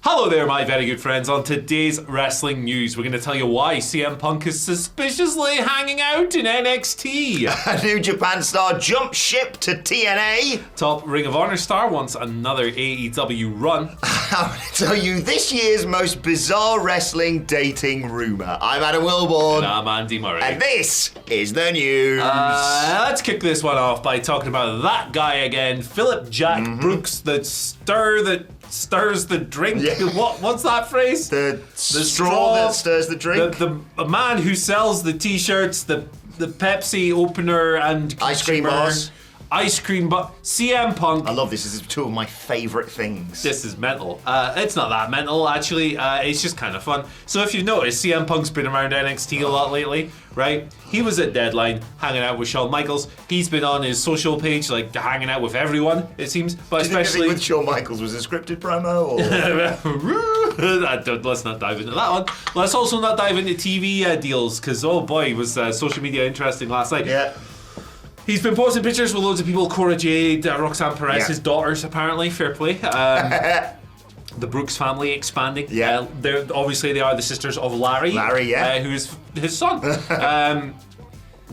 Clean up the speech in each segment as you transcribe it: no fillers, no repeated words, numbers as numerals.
Hello there, my very good friends. On today's wrestling news, we're going to tell you why CM Punk is suspiciously hanging out in NXT. A New Japan star jumps ship to TNA. Top Ring of Honor star wants another AEW run. I'm going to tell you this year's most bizarre wrestling dating rumor. I'm Adam Wilborn. And I'm Andy Murray. And this is the news. Let's kick this one off by talking about that guy again, Philip Jack Brooks, the stir that stirs the drink. Yeah. What's that phrase? The straw that stirs the drink. The man who sells the t-shirts, the Pepsi opener and ice cream bars. Ice cream, but CM Punk. I love this. This is two of my favourite things. This is mental. It's not that mental, actually. It's just kind of fun. So if you've noticed, CM Punk's been around NXT a lot lately, right? He was at Deadline, hanging out with Shawn Michaels. He's been on his social page, like, hanging out with everyone, it seems. But especially with Shawn Michaels was a scripted promo, or? Let's not dive into that one. Let's also not dive into TV deals, because, oh boy, was social media interesting last night. Yeah. He's been posting pictures with loads of people, Cora Jade, Roxanne Perez, his daughters apparently, fair play. The Brooks family expanding. Yeah. Obviously they are the sisters of Larry. Larry, yeah. Who is his son.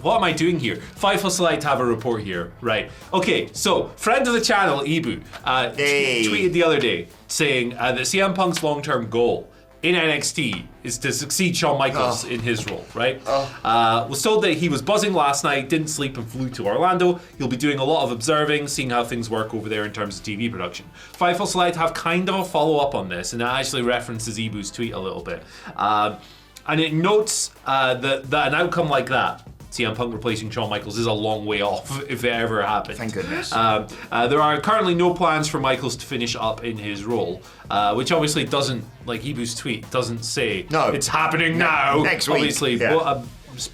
What am I doing here? Fightful Select have a report here. Right. Okay, so friend of the channel, Ibu, tweeted the other day saying that CM Punk's long-term goal in NXT is to succeed Shawn Michaels in his role, right? Was told that he was buzzing last night, didn't sleep and flew to Orlando. He'll be doing a lot of observing, seeing how things work over there in terms of TV production. Fightful Select have kind of a follow-up on this, and it actually references Ibu's tweet a little bit. And it notes that an outcome like that, CM Punk replacing Shawn Michaels, is a long way off if it ever happens. Thank goodness. There are currently no plans for Michaels to finish up in his role, which obviously doesn't, like Ibu's tweet, doesn't say it's happening now. Next week. Obviously,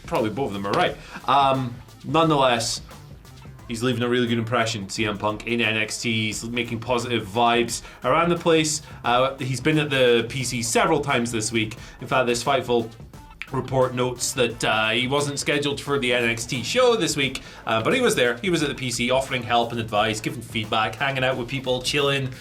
probably both of them are right. Nonetheless, he's leaving a really good impression, CM Punk, in NXT. He's making positive vibes around the place. He's been at the PC several times this week. In fact, this Fightful report notes that he wasn't scheduled for the NXT show this week, but he was there. He was at the PC offering help and advice, giving feedback, hanging out with people, chilling,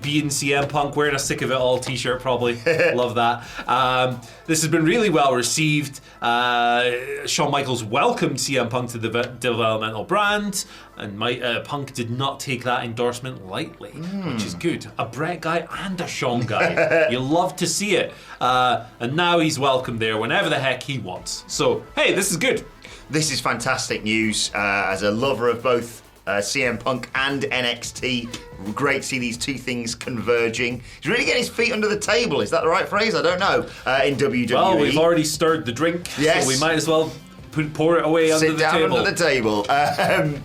being CM Punk, wearing a sick of it all t-shirt probably. Love that. This has been really well received. Shawn Michaels welcomed CM Punk to the developmental brand, and Punk did not take that endorsement lightly, which is good. A Brett guy and a Shawn guy. You love to see it. And now he's welcome there whenever the heck he wants. So, hey, this is good. This is fantastic news. As a lover of both CM Punk and NXT, great to see these two things converging. He's really getting his feet under the table. Is that the right phrase? I don't know. In WWE. Well, we've already stirred the drink, so we might as well pour it away under the table. Sit down under the table.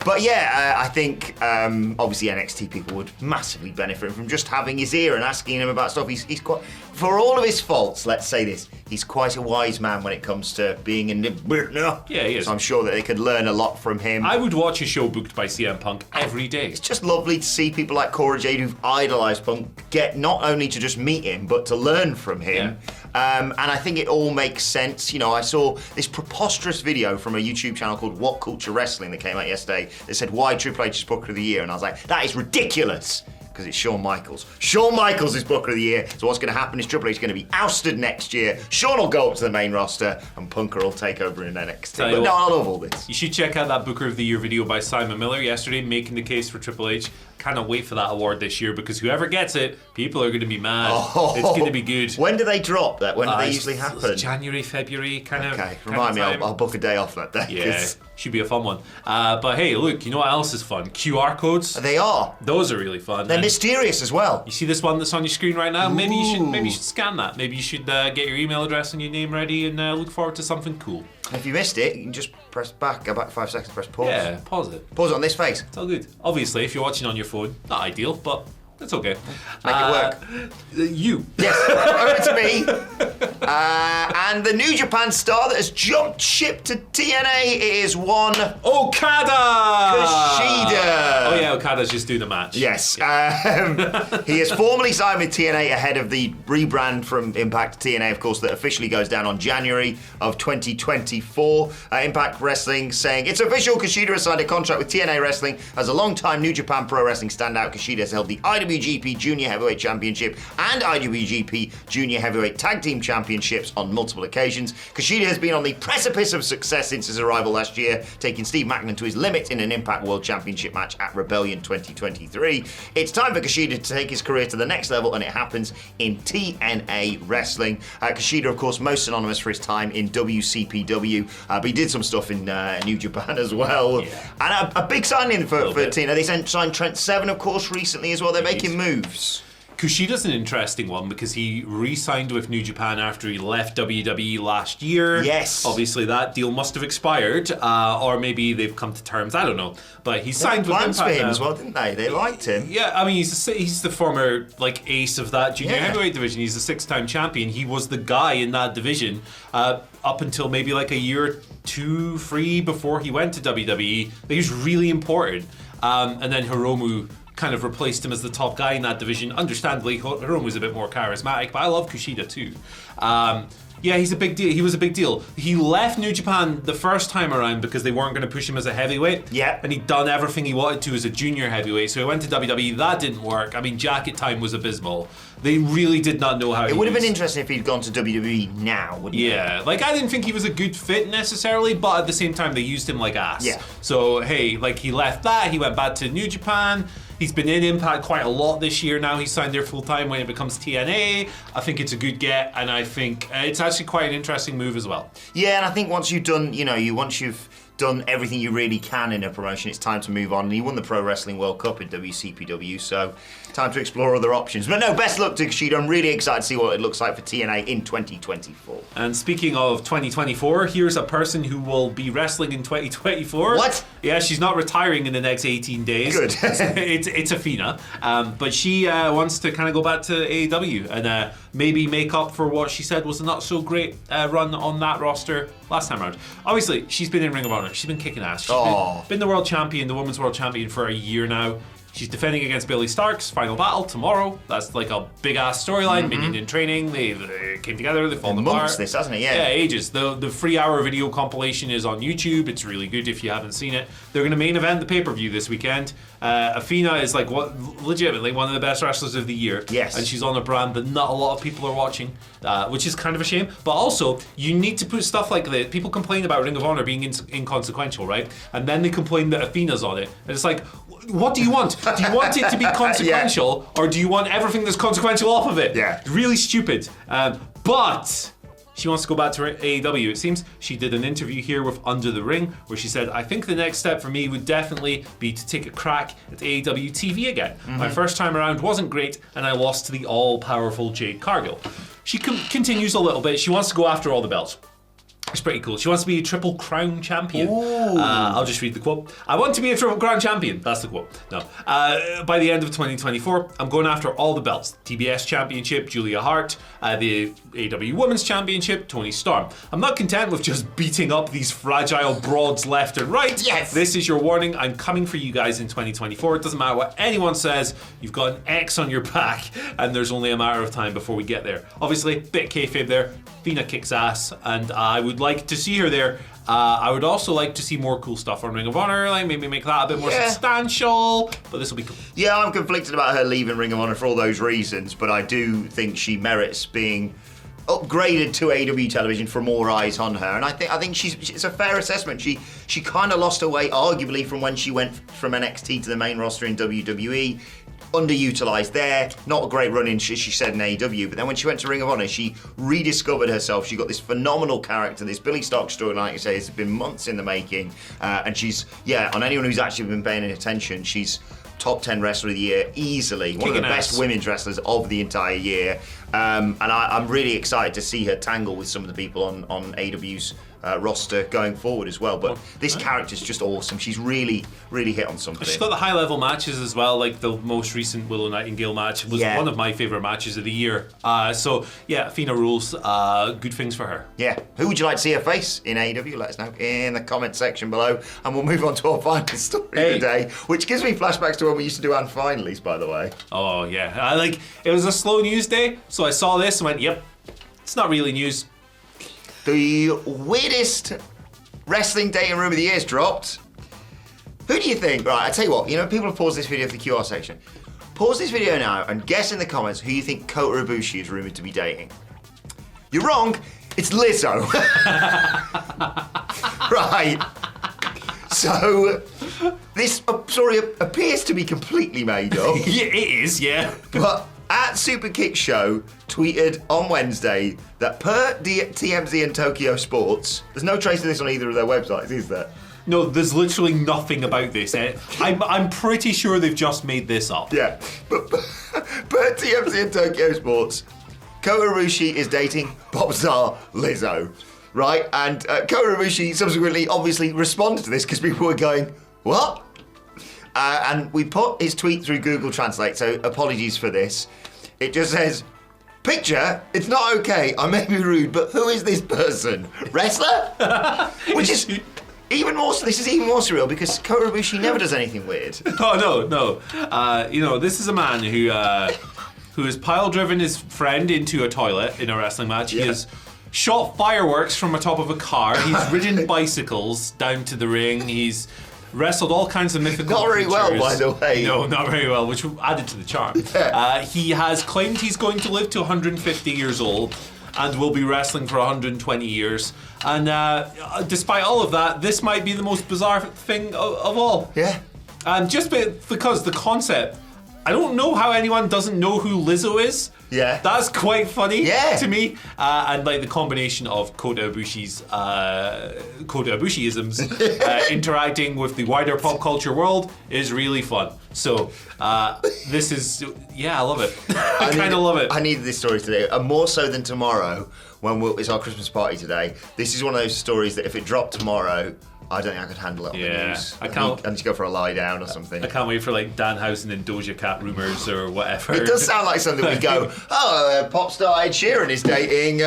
But yeah, I think obviously NXT people would massively benefit from just having his ear and asking him about stuff. He's quite, for all of his faults, let's say this, he's quite a wise man when it comes to being in the business. Yeah, he is. So I'm sure that they could learn a lot from him. I would watch a show booked by CM Punk every day. It's just lovely to see people like Cora Jade, who've idolised Punk, get not only to just meet him, but to learn from him. Yeah. And I think it all makes sense. You know, I saw this preposterous video from a YouTube channel called WhatCulture Wrestling that came out yesterday that said why Triple H is Booker of the Year, and I was like, that is ridiculous. Because it's Shawn Michaels. Shawn Michaels is Booker of the Year, so what's going to happen is Triple H is going to be ousted next year. Shawn will go up to the main roster, and Punker will take over in NXT. But no, I love all this. You should check out that Booker of the Year video by Simon Miller yesterday, making the case for Triple H. Cannot wait for that award this year, because whoever gets it, people are going to be mad. It's going to be good. When do they drop that? When do they usually happen? January, February, kind of. Okay, remind me, I'll book a day off that day. Yeah, should be a fun one. But hey, look, you know what else is fun? QR codes. They are. Those are really fun. They're mysterious as well. You see this one that's on your screen right now? Maybe you should scan that. Maybe you should get your email address and your name ready and look forward to something cool. If you missed it, you can just press back, go back 5 seconds, press pause. Yeah, pause it. Pause it on this face. It's all good. Obviously, if you're watching on your phone, not ideal, but it's okay. Make it work. You. Yes, over to me. And the New Japan star that has jumped ship to TNA is one Okada! Kushida. Oh yeah, Okada's just doing the match. Yes. He has formally signed with TNA ahead of the rebrand from Impact to TNA, of course, that officially goes down on January of 2024. Impact Wrestling saying, it's official, Kushida has signed a contract with TNA Wrestling. As a long-time New Japan Pro Wrestling standout, Kushida has held the IWGP Junior Heavyweight Championship and IWGP Junior Heavyweight Tag Team Championships on multiple occasions. Kushida has been on the precipice of success since his arrival last year, taking Steve Macklin to his limit in an Impact World Championship match at Rebellion 2023. It's time for Kushida to take his career to the next level, and it happens in TNA Wrestling. Kushida, of course, most synonymous for his time in WCPW, but he did some stuff in New Japan as well. Yeah. And a big signing for TNA. They signed Trent Seven, of course, recently as well. They're making moves. Kushida's an interesting one because he re-signed with New Japan after he left WWE last year. Yes. Obviously, that deal must have expired, or maybe they've come to terms. I don't know. But he signed with plans for Impact him now. as well, didn't they? They liked him. Yeah, I mean, he's the former ace of that junior Yeah. heavyweight division. He's a 6-time champion. He was the guy in that division up until maybe a year or 2, 3 before he went to WWE. He was really important. And then Hiromu kind of replaced him as the top guy in that division. Understandably, Hiromu was a bit more charismatic, but I love Kushida too. Yeah, he's a big deal. He was a big deal. He left New Japan the first time around because they weren't going to push him as a heavyweight. Yeah. And he'd done everything he wanted to as a junior heavyweight. So he went to WWE. That didn't work. I mean, jacket time was abysmal. They really did not know how It would have been interesting if he'd gone to WWE now, wouldn't it? Yeah, I didn't think he was a good fit necessarily, but at the same time, they used him like ass. Yeah. So, hey, he left that, he went back to New Japan. He's been in Impact quite a lot this year now. He's signed there full time when it becomes TNA. I think it's a good get, and I think it's actually quite an interesting move as well. Yeah, and I think once you've done, once you've done everything you really can in a promotion, it's time to move on. And he won the Pro Wrestling World Cup in WCPW, so time to explore other options. But no, best luck to Kushida. I'm really excited to see what it looks like for TNA in 2024. And speaking of 2024, here's a person who will be wrestling in 2024. What? Yeah, she's not retiring in the next 18 days. Good. it's Athena. But she wants to kind of go back to AEW and maybe make up for what she said was a not so great run on that roster last time around. Obviously, she's been in Ring of Honor. She's been kicking ass. She's been the world champion, the women's world champion for a year now. She's defending against Billie Stark's final battle tomorrow. That's a big ass storyline. Minion in training. They came together. They fallen apart. Months, this hasn't it? Yeah, ages. The 3-hour video compilation is on YouTube. It's really good if you haven't seen it. They're going to main event the pay-per-view this weekend. Athena is legitimately one of the best wrestlers of the year. Yes. And she's on a brand that not a lot of people are watching, which is kind of a shame. But also, you need to put stuff like that. People complain about Ring of Honor being inconsequential, right? And then they complain that Athena's on it. And it's what do you want? Do you want it to be consequential, or do you want everything that's consequential off of it? Yeah. Really stupid. But she wants to go back to AEW. It seems she did an interview here with Under the Ring where she said, I think the next step for me would definitely be to take a crack at AEW TV again. My first time around wasn't great, and I lost to the all-powerful Jade Cargill. She continues a little bit. She wants to go after all the belts. It's pretty cool. She wants to be a Triple Crown champion. I'll just read the quote. I want to be a Triple Crown champion. That's the quote. No. By the end of 2024, I'm going after all the belts. TBS Championship, Julia Hart. The AEW Women's Championship, Toni Storm. I'm not content with just beating up these fragile broads left and right. Yes. This is your warning. I'm coming for you guys in 2024. It doesn't matter what anyone says. You've got an X on your back, and there's only a matter of time before we get there. Obviously, bit kayfabe there. Athena kicks ass, and I would like to see her there. I would also like to see more cool stuff on Ring of Honor, maybe make that a bit more substantial, but this will be cool. Yeah, I'm conflicted about her leaving Ring of Honor for all those reasons, but I do think she merits being upgraded to AEW television for more eyes on her, and I think it's a fair assessment. She kind of lost her way, arguably, from when she went from NXT to the main roster in WWE. Underutilized there, not a great run in, she said, in AEW, but then when she went to Ring of Honor, she rediscovered herself. She got this phenomenal character, this Billie Stark storyline, like you say, it's been months in the making, and she's, on anyone who's actually been paying attention, she's top 10 wrestler of the year easily, one of the best women's wrestlers of the entire year, and I'm really excited to see her tangle with some of the people on AEW's roster going forward as well. But this character's just awesome. She's really, really hit on something. She's got the high-level matches as well, like the most recent Willow Nightingale match was one of my favourite matches of the year. So, yeah, Athena rules. Good things for her. Yeah. Who would you like to see her face in AEW? Let us know in the comment section below. And we'll move on to our final story of the day, which gives me flashbacks to when we used to do And Finallys, by the way. Oh, yeah. It was a slow news day, so I saw this and went, yep, it's not really news. The weirdest wrestling dating room of the year is dropped. Who do you think? Right, I tell you what, people have paused this video for the QR section. Pause this video now and guess in the comments who you think Kota Ibushi is rumoured to be dating. You're wrong, it's Lizzo. Right. So, this story appears to be completely made up. Yeah, it is, yeah. But at Superkick Show tweeted on Wednesday that per TMZ and Tokyo Sports, there's no trace of this on either of their websites, is there? No, there's literally nothing about this. I'm pretty sure they've just made this up. Yeah, but per TMZ and Tokyo Sports, Kota Ibushi is dating pop star Lizzo, right? And Kota Ibushi subsequently obviously responded to this because people were going, what? And we put his tweet through Google Translate, so apologies for this. It just says, picture, it's not okay, I may be rude, but who is this person? Wrestler? Which is even more, this is even more surreal because Kota Ibushi never does anything weird. Oh, no. This is a man who has pile-driven his friend into a toilet in a wrestling match. Yeah. He has shot fireworks from the top of a car. He's ridden bicycles down to the ring. He's wrestled all kinds of mythical Not very creatures. well, by the way. No, not very well, which added to the charm. Yeah. He has claimed he's going to live to 150 years old and will be wrestling for 120 years. And despite all of that, this might be the most bizarre thing of all. Yeah. And just because the concept, I don't know how anyone doesn't know who Lizzo is. Yeah. That's quite funny to me. And the combination of Kota Ibushiisms interacting with the wider pop culture world is really fun. So this is, I love it. I kind of love it. I needed this story today, and more so than tomorrow when it's our Christmas party today. This is one of those stories that if it dropped tomorrow, I don't think I could handle it on the news. I need to go for a lie down or something. I can't wait for Danhausen and Doja Cat rumours or whatever. It does sound like something we go, pop star Ed Sheeran is dating.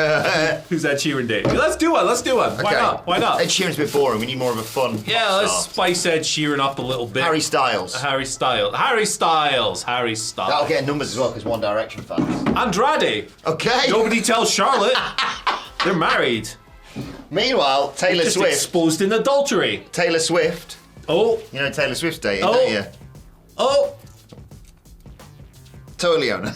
Who's Ed Sheeran dating? Let's do one. Okay. Why not? Ed Sheeran's a bit boring. We need more of a fun pop let's star. spice Ed Sheeran up a little bit. Harry Styles. Harry Styles. That'll get numbers as well because One Direction fans. Andrade. Okay. Nobody tells Charlotte. They're married. Meanwhile, Taylor Just Swift. exposed in adultery. Taylor Swift. Oh. You know Taylor Swift's dating, don't you? Oh. Toleona.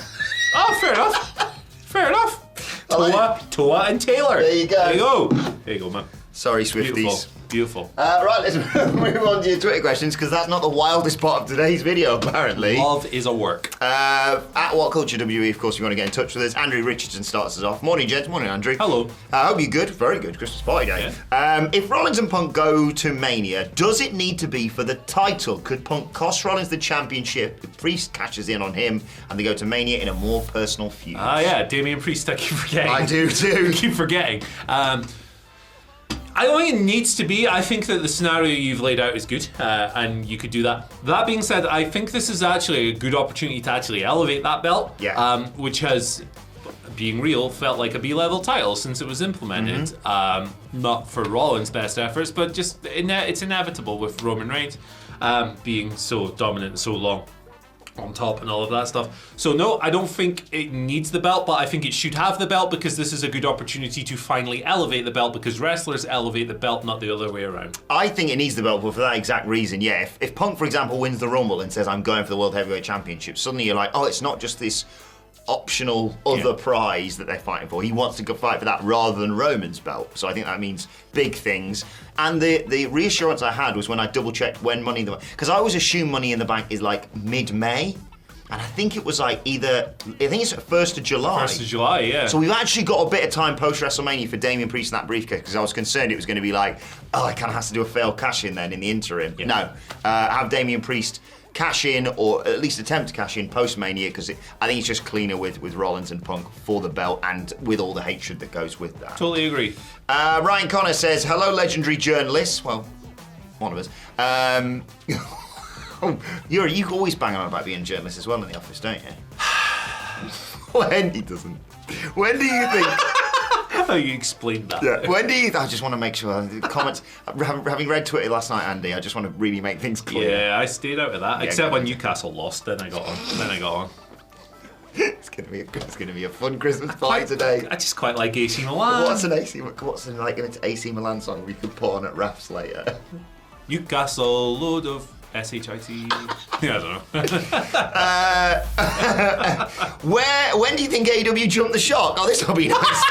Oh, fair enough. Toa and Taylor. There you go. There you go, man. Sorry, Swifties. Beautiful. Right, let's move on to your Twitter questions because that's not the wildest part of today's video, apparently. Love is a work. At WhatCulture WWE, of course, if you want to get in touch with us. Andrew Richardson starts us off. Morning, gents. Morning, Andrew. Hello. I hope you're good. Very good. Christmas party day. Yeah. If Rollins and Punk go to Mania, does it need to be for the title? Could Punk cost Rollins the championship if Priest catches in on him and they go to Mania in a more personal feud? Damian Priest, I keep forgetting. I do too. I keep forgetting. I don't think it needs to be. I think that the scenario you've laid out is good, and you could do that. That being said, I think this is actually a good opportunity to actually elevate that belt, which has, being real, felt like a B-level title since it was implemented. Not for Rollins' best efforts, but just it's inevitable with Roman Reigns being so dominant and so long on top and all of that stuff. So no, I don't think it needs the belt, but I think it should have the belt because this is a good opportunity to finally elevate the belt because wrestlers elevate the belt, not the other way around. I think it needs the belt, but for that exact reason, if Punk, for example, wins the Rumble and says, I'm going for the World Heavyweight Championship, suddenly you're like, it's not just this optional other prize that they're fighting for. He wants to go fight for that rather than Roman's belt. So I think that means big things. And the reassurance I had was when I double checked when Money in the Bank, because I always assume Money in the Bank is like mid-May. And I think it was like it's 1st of July. 1st of July, yeah. So we've actually got a bit of time post-WrestleMania for Damian Priest in that briefcase because I was concerned it was going to be like, I kind of has to do a failed cash-in then in the interim. Yeah. No, have Damian Priest cash in, or at least attempt to cash in post-Mania, because I think it's just cleaner with Rollins and Punk for the belt, and with all the hatred that goes with that. Totally agree. Ryan Connor says, hello, legendary journalists. Well, one of us. You always bang on about being a journalist as well in the office, don't you? When he doesn't. When do you think... How you explained that? Yeah. When do you... I just want to make sure... Comments... Having read Twitter last night, Andy, I just want to really make things clear. Yeah, I stayed out of that. Except when Newcastle lost, then I got on. It's gonna be a fun Christmas party today. I just quite like AC Milan. What's an AC Milan song we could put on at Raf's later? Newcastle, load of S-H-I-T. Yeah, I don't know. When do you think AEW jumped the shark? Oh, this will be nice.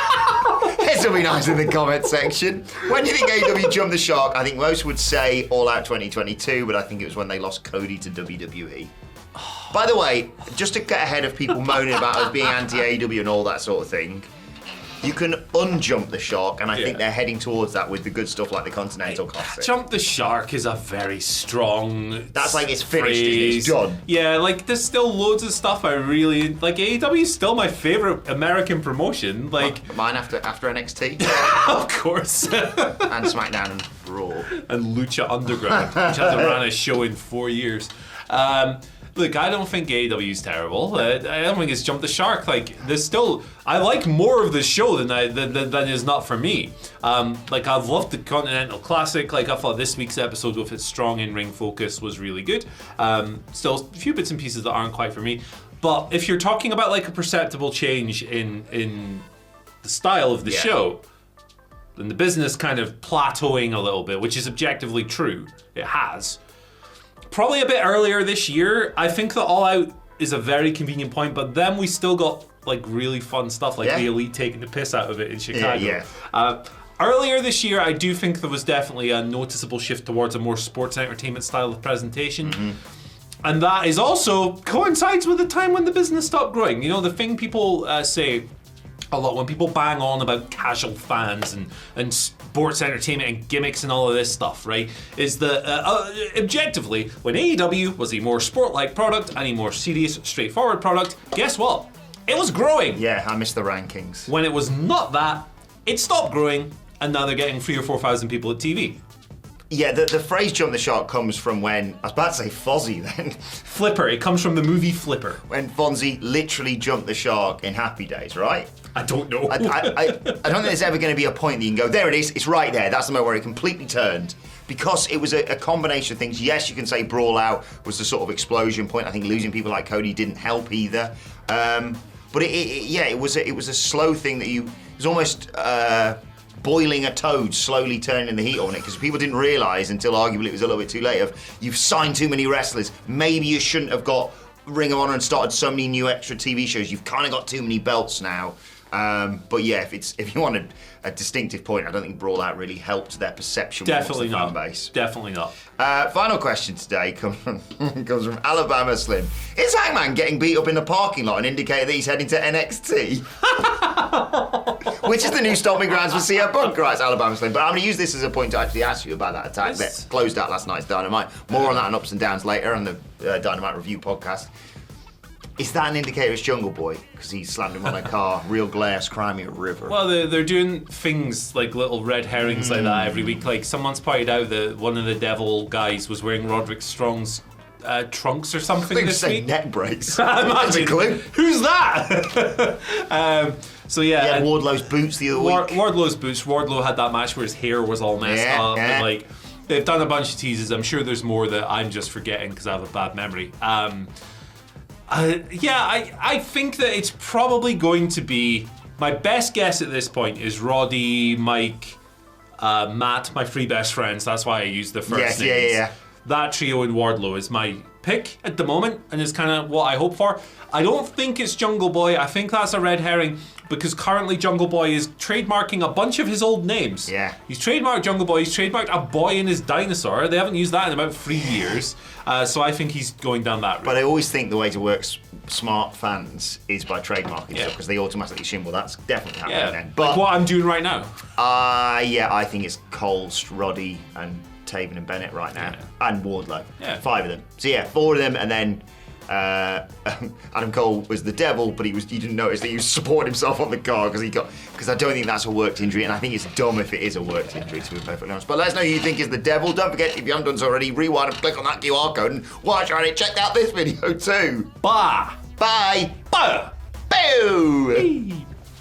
This will be nice in the comment section. When do you think AEW jumped the shark? I think most would say All Out 2022, but I think it was when they lost Cody to WWE. By the way, just to get ahead of people moaning about us being anti-AEW and all that sort of thing, you can unjump the shark, and I think they're heading towards that with the good stuff like the Continental Classic. Jump the shark is a very strong. That's like it's finished, it's done. Yeah, like there's still loads of stuff I really like. AEW is still my favorite American promotion. Like mine after NXT, of course, and SmackDown and Raw and Lucha Underground, which hasn't ran a show in 4 years. Look, I don't think AEW is terrible. I don't think it's jumped the shark. Like, there's still... I like more of the show than is not for me. Like, I've loved the Continental Classic. Like, I thought this week's episode with its strong in-ring focus was really good. Still, a few bits and pieces that aren't quite for me. But if you're talking about, like, a perceptible change in the style of the show, then the business kind of plateauing a little bit, which is objectively true. It has. Probably a bit earlier this year. I think that All Out is a very convenient point, but then we still got like really fun stuff, like the Elite taking the piss out of it in Chicago. Earlier this year, I do think there was definitely a noticeable shift towards a more sports entertainment style of presentation. And that is also coincides with the time when the business stopped growing. You know, the thing people say a lot when people bang on about casual fans and sports entertainment and gimmicks and all of this stuff, right, is that objectively, when AEW was a more sport-like product and a more serious, straightforward product, guess what? It was growing. Yeah, I missed the rankings. When it was not that, it stopped growing, and now they're getting 3,000 or 4,000 people at TV. Yeah, the phrase jump the shark comes from when, I was about to say Fozzie then. Flipper, it comes from the movie Flipper. When Fonzie literally jumped the shark in Happy Days, right? I don't know. I don't think there's ever going to be a point that you can go, there it is, it's right there. That's the moment where it completely turned. Because it was a combination of things. Yes, you can say Brawl Out was the sort of explosion point. I think losing people like Cody didn't help either. But it was a slow thing that it was almost boiling a toad, slowly turning the heat on it, because people didn't realise until arguably it was a little bit too late of, you've signed too many wrestlers. Maybe you shouldn't have got Ring of Honor and started so many new extra TV shows. You've kind of got too many belts now. But yeah, if you wanted a distinctive point, I don't think Brawl Out really helped their perception. Definitely not. Fan base. Definitely not. Final question today comes from Alabama Slim. Is Hangman getting beat up in the parking lot and indicate that he's heading to NXT? Which is the new stomping grounds for CM Punk, right, Alabama Slim. But I'm going to use this as a point to actually ask you about that attack that closed out last night's Dynamite. More on that and ups and downs later on the Dynamite Review podcast. Is that an indicator it's Jungle Boy? Because he slammed him on a car, real glass, Crimea River. Well, they're doing things like little red herrings like that every week. Like, someone's pointed out that one of the Devil guys was wearing Roderick Strong's trunks or something this week. Neck brace. That's a clue. Who's that? So yeah. He had Wardlow's boots the other week. Wardlow's boots. Wardlow had that match where his hair was all messed up. Yeah. And, like, they've done a bunch of teases. I'm sure there's more that I'm just forgetting because I have a bad memory. I think that it's probably going to be, my best guess at this point is Roddy, Mike, Matt, my three best friends. That's why I use the first names. Yeah. That trio in Wardlow is my pick at the moment, and is kind of what I hope for. I don't think it's Jungle Boy. I think that's a red herring, because currently Jungle Boy is trademarking a bunch of his old names. Yeah. He's trademarked Jungle Boy, he's trademarked a boy and his dinosaur. They haven't used that in about 3 years. So I think he's going down that route. But I always think the way to work smart fans is by trademarking stuff, because they automatically assume, well, that's definitely happening then. But like what I'm doing right now. I think it's Coles, Roddy, and Taven and Bennett right now, Yeah. and Wardlow. Yeah. 5 of them. So yeah, 4 of them, and then Adam Cole was the devil, but you didn't notice that he was supporting himself on the car because I don't think that's a worked injury, and I think it's dumb if it is a worked injury, to be perfectly honest. But let us know who you think is the devil. Don't forget, if you haven't done so already, rewind and click on that QR code, and while you're at it, check out this video too. Bah! Bye. Bah! Boo.